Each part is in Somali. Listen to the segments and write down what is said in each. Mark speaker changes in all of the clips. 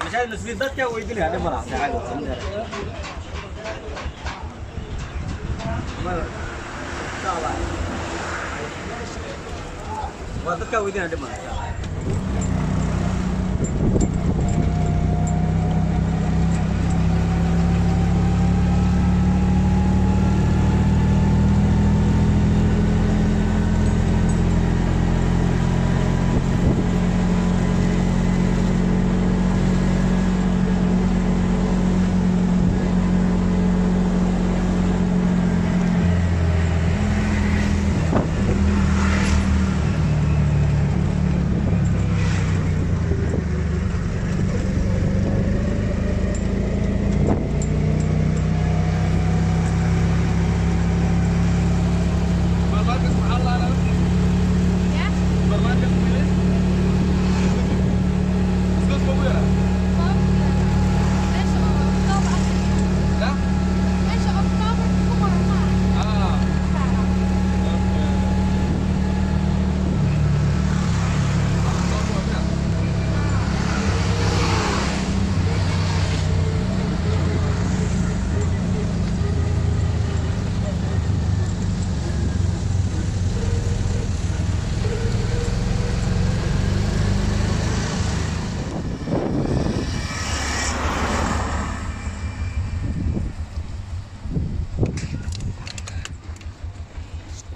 Speaker 1: مش عارف نسبة ذاتك ويدي لي هذا مرة تعالوا وذاتك ويدي هذا مرة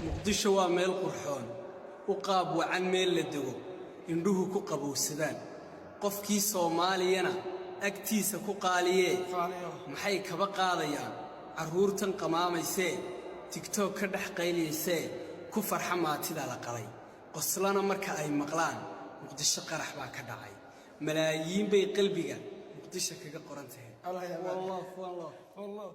Speaker 2: muqdisho waa meel qurxoon u qaab wacan meel la dego indhuhu ku qabowsadaan qofkii Soomaaliyana agtiisa ku qaaliye maxay kaba qaadayaan caruurtan qamaamaysee tuk-tuk ka dhax qayliysee ku farxa maatida la qalay qoslana marka ay maqlaan muqdisho qarax baa ka dhacay malaayiin bay qalbiga muqdisho kaga qoran tahay wallah